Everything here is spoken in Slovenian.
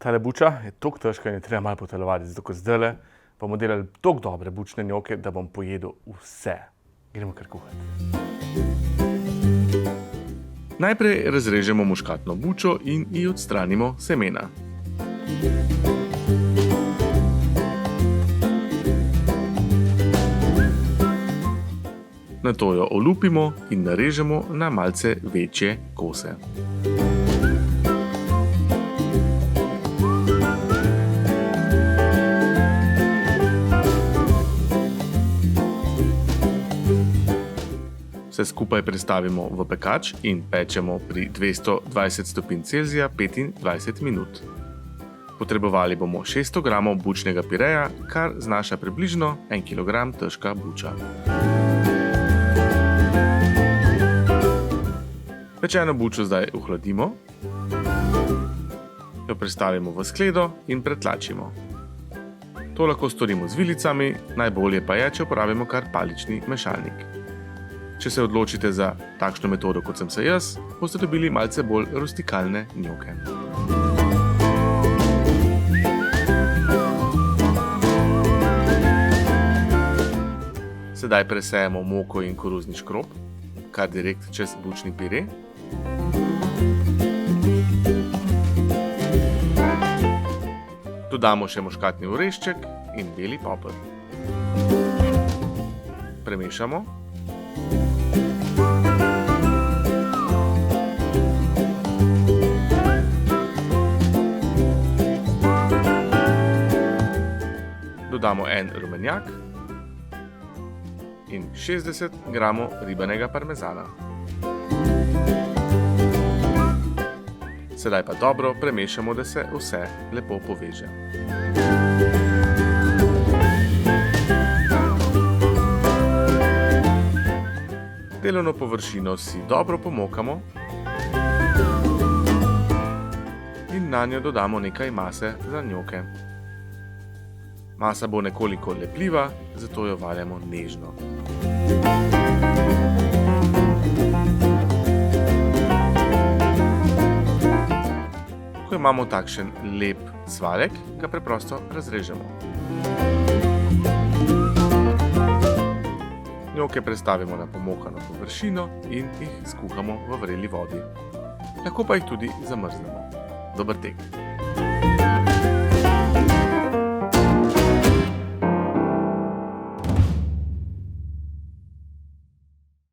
Tale buča je toliko težka in je treba malo potelovati, zato ker zdajle bomo delali toliko dobre bučne njoke, da bom pojedel vse. Gremo kar kuhati. Najprej razrežemo muškatno bučo in ji odstranimo semena. Nato jo olupimo in narežemo na malce večje kose. Vse skupaj prestavimo v pekač in pečemo pri 220 stopinj Celzija 25 minut. Potrebovali bomo 600 g bučnega pireja, kar znaša približno 1 kg težka buča. Pečeno bučo zdaj ohladimo, jo prestavimo v skledo in pretlačimo. To lahko storimo z vilicami, najbolje pa je, če uporabimo kar palični mešalnik. Če se odločite za takšno metodo, kot sem se jaz, boste dobili malce bolj rustikalne njoke. Sedaj presejemo moko in koruzni škrob, kar direkt čez bučni pire. Dodamo še muškatni orešček in beli poper. Premešamo. Dodamo en rumenjak in 60 g ribanega parmezana. Sedaj pa dobro premešamo, da se vse lepo poveže. Delovno površino si dobro pomokamo in nanjo dodamo nekaj mase za njoke. Masa bo nekoliko lepljiva, zato jo valjamo nežno. Ko imamo takšen lep cvalek, ga preprosto razrežemo. Njoke prestavimo na pomokano površino in jih skuhamo v vreli vodi. Lahko pa jih tudi zamrznemo. Dober tek!